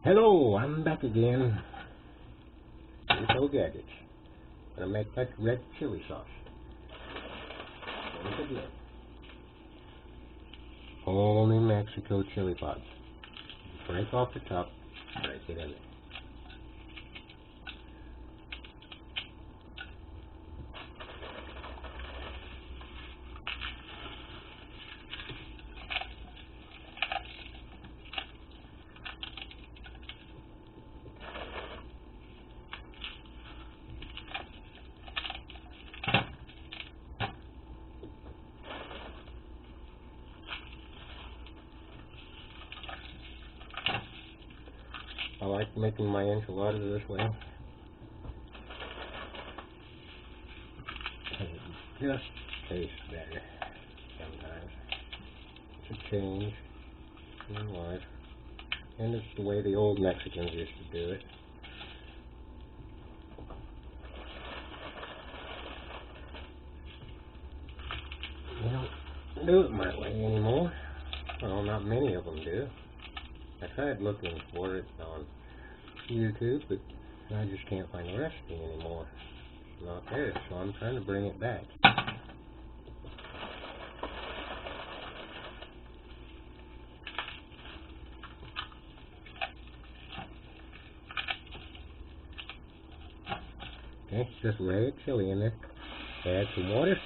Hello, I'm back again. Mexico Gadgets. Gonna make that red chili sauce. Once again. Whole New Mexico chili pods. Break off the top, break it in there. I like making my enchiladas this way. It just tastes better sometimes. It's a change in life. And it's the way the old Mexicans used to do it. They don't do it my way anymore. Well, not many of them do. I tried looking for it on YouTube, but I just can't find the recipe anymore. It's not there, so I'm trying to bring it back. Okay, just red chili in there. Add some water.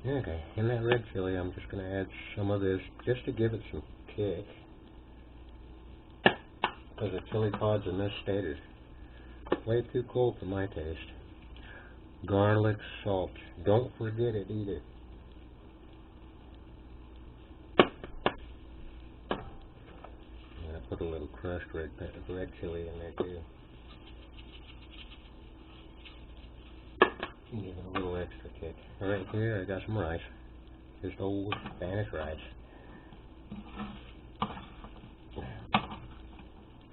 Okay, in that red chili, I'm just going to add some of this just to give it some kick. Because the chili pods in this state is way too cold for my taste. Garlic salt. Don't forget it either. I'm going to put a little crushed red chili in there too. Give it a little extra kick. Right here, I got some rice. Just old Spanish rice.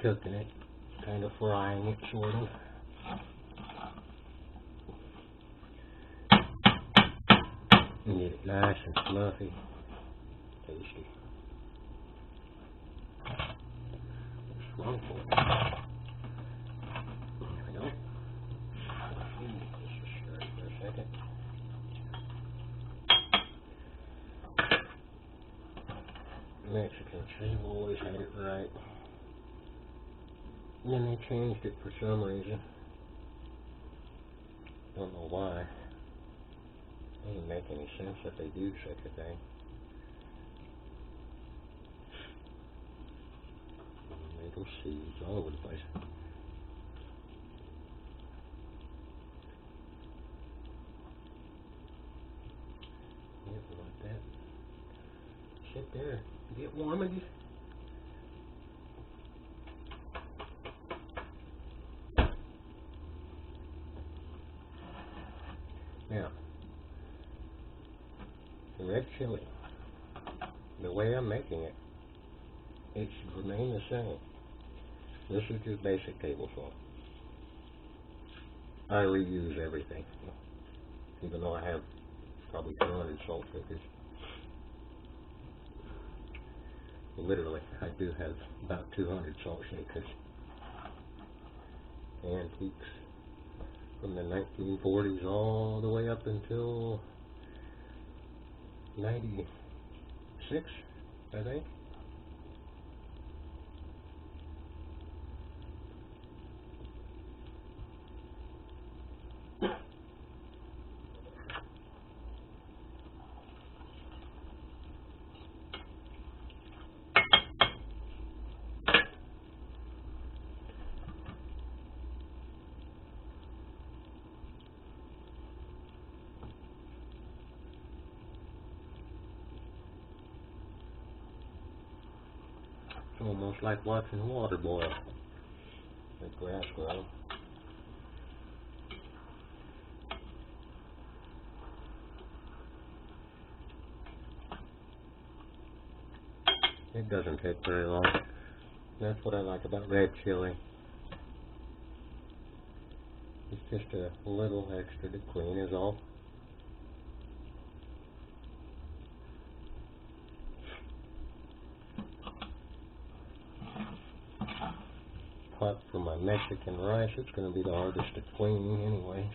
Cooking it, kind of frying it, sort of. And get it nice and fluffy. Tasty. What's wrong for it? There we go. Just stir it for a second. Mexicans, they've always had it right. And then they changed it for some reason. Don't know why. Doesn't make any sense that they do such a thing. Tomato seeds all over the place. Yep, like that. Sit there. Get warm again. Now, the red chili, the way I'm making it, it should remain the same. This is just basic table salt. I reuse everything, even though I have probably 200 salt shakers. Literally, I do have about 200 salt shakers. Antiques from the 1940s all the way up until 96, I think. It's almost like watching water boil. The grass grow. It doesn't take very long. That's what I like about red chili. It's just a little extra to clean is all. Pot for my Mexican rice, it's going to be the hardest to clean anyway.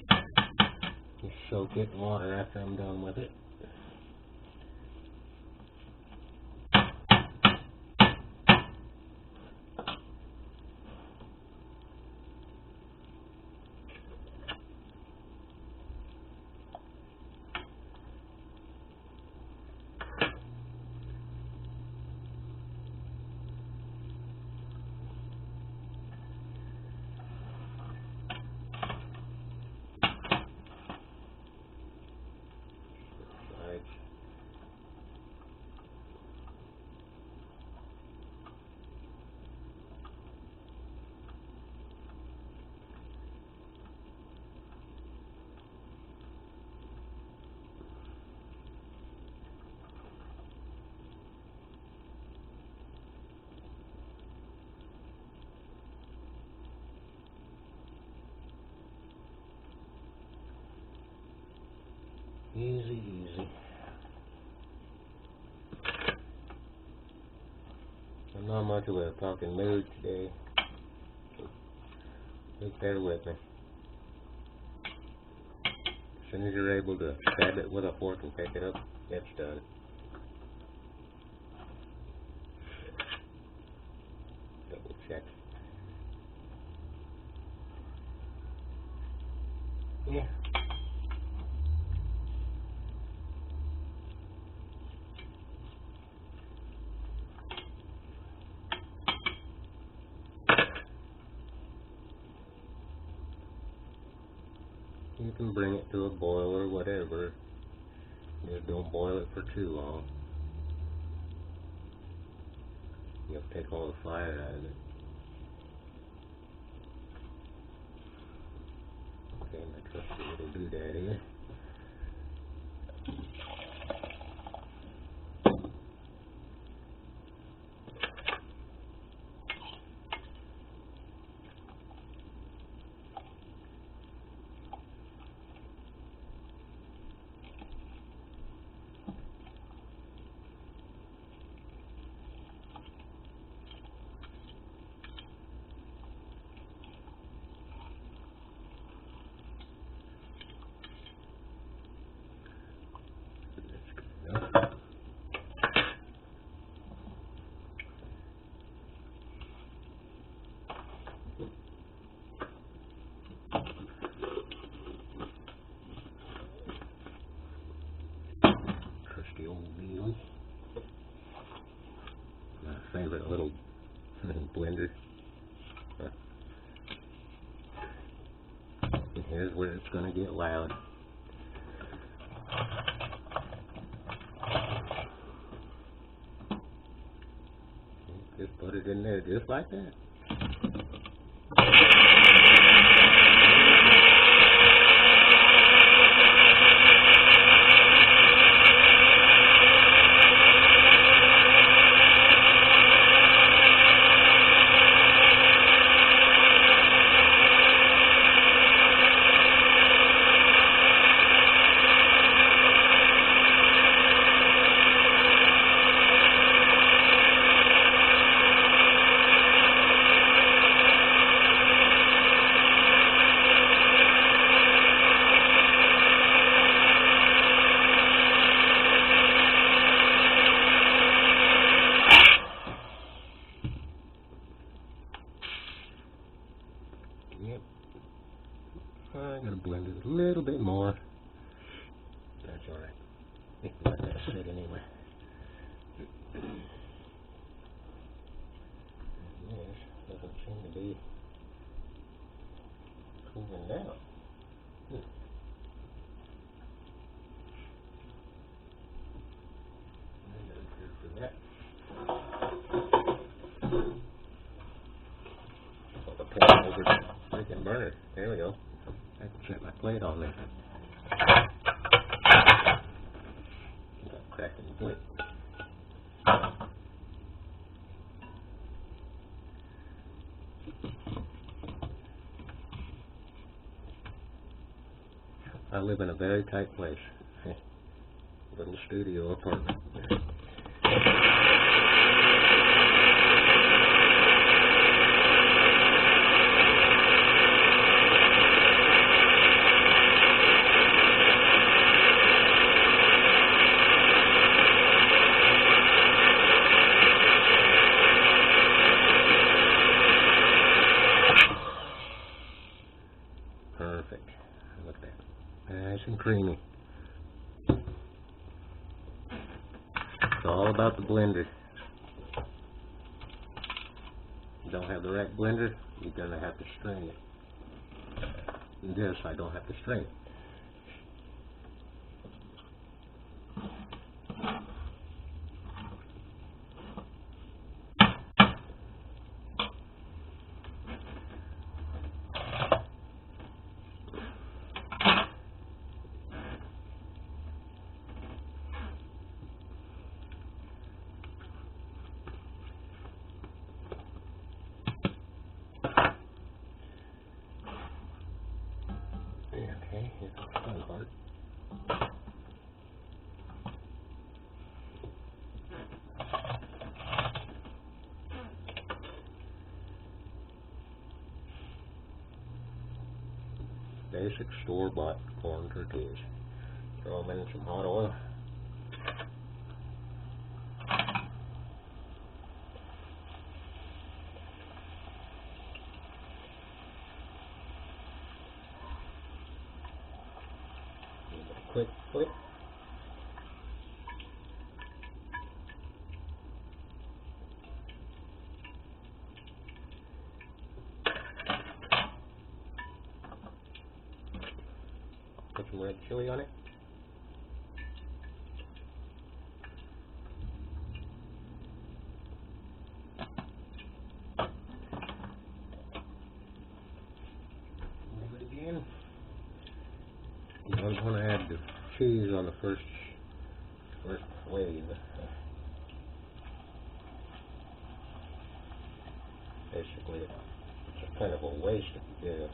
Just soak it in water after I'm done with it. Easy, easy. I'm not much of a talking mood today, so just bear with me. As soon as you're able to grab it with a fork and pick it up, it's done. Double check. Yeah. You can bring it to a boil or whatever. Just don't boil it for too long. You have to take all the fire out of it. Okay, my trusty little doodad here. Trusty old needle. My favorite little blender. And here's where it's going to get loud. Just put it in there just like that. Yep. I'm going to blend it a little bit more. That's alright. I can let that sit anyway. This doesn't seem to be cooling down. For that. Put the pan over the freaking burner. There we go. I can set my plate on there. Got cracked in the plate. I live in a very tight place. Little studio apartment. Perfect. Look at that. Nice and creamy. It's all about the blender. You don't have the right blender, you're going to have to strain it. This, I don't have to strain it. Okay, here's the fun part. Basic store-bought corn tortillas. Throw them in some hot oil. Quick flip. Put some red chili on it. Move it again. You don't want to add the cheese on the first wave. Basically, it's a kind of a waste if you do.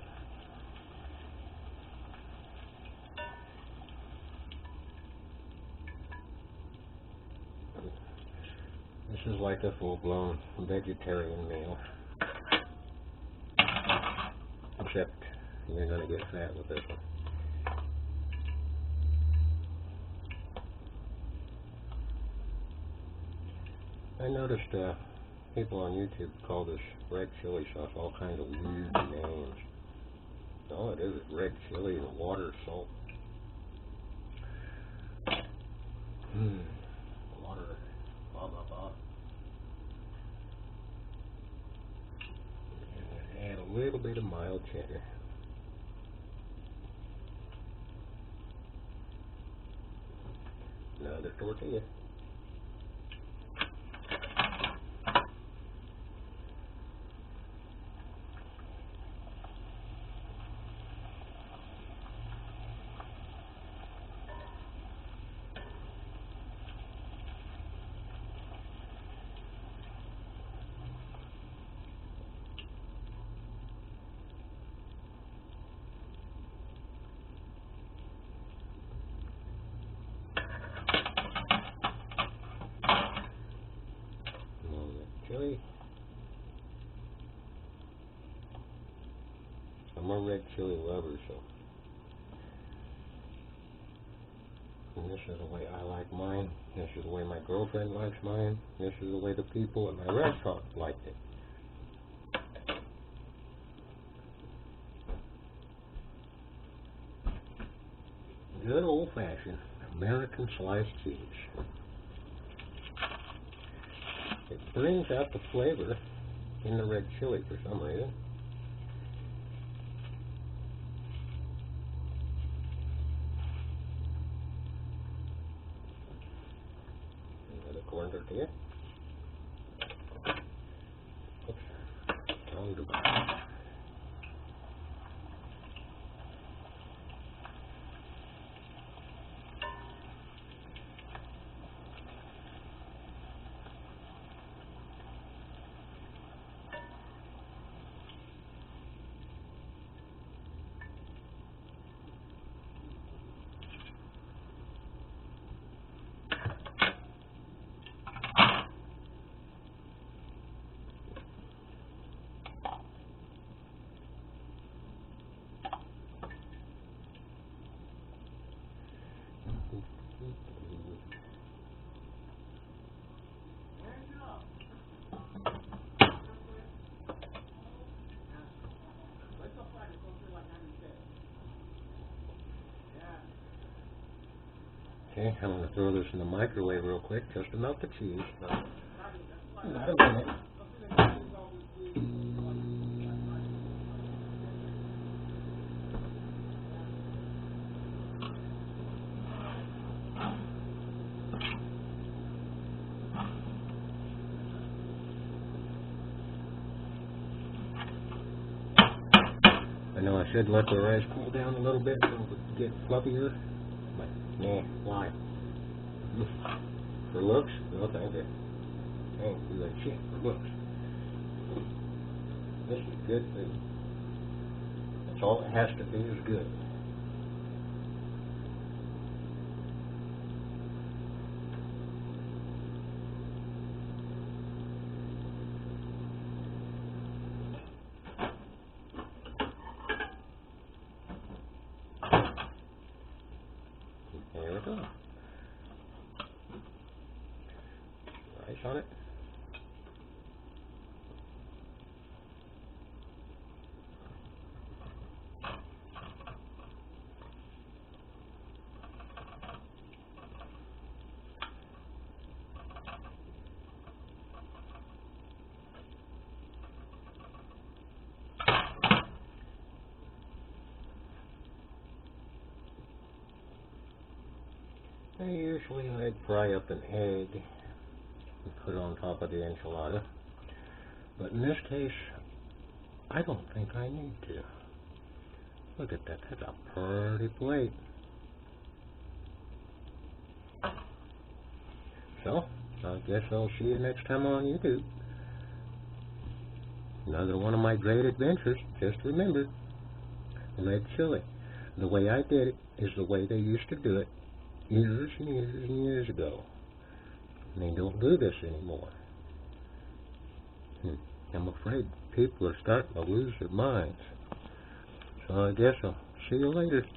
This is like a full-blown vegetarian meal. Except you're going to get fat with this one. I noticed people on YouTube call this red chili sauce all kinds of weird names. All it is red chili and water, salt. Water, blah blah blah. And add a little bit of mild cheddar. Another tortilla. Chili. I'm a red chili lover, so. And this is the way I like mine. This is the way my girlfriend likes mine. This is the way the people at my restaurant liked it. Good old-fashioned American sliced cheese. It brings out the flavor in the red chili for some reason. Another corn tortilla. Oops. Wrong device. Okay, I'm going to throw this in the microwave real quick just to melt the cheese. Not a minute. I know I should let the rice cool down a little bit so it would get fluffier, but nah, why? For looks? No thank you. I ain't doing shit for looks. This is good food. That's all it has to be is good. There we go. Rice on it. Usually I'd fry up an egg and put it on top of the enchilada, but in this case, I don't think I need to. Look at that, that's a pretty plate. So, I guess I'll see you next time on YouTube. Another one of my great adventures. Just remember, red chili. The way I did it is the way they used to do it years and years and years ago. And they don't do this anymore. I'm afraid people are starting to lose their minds. So I guess I'll see you later.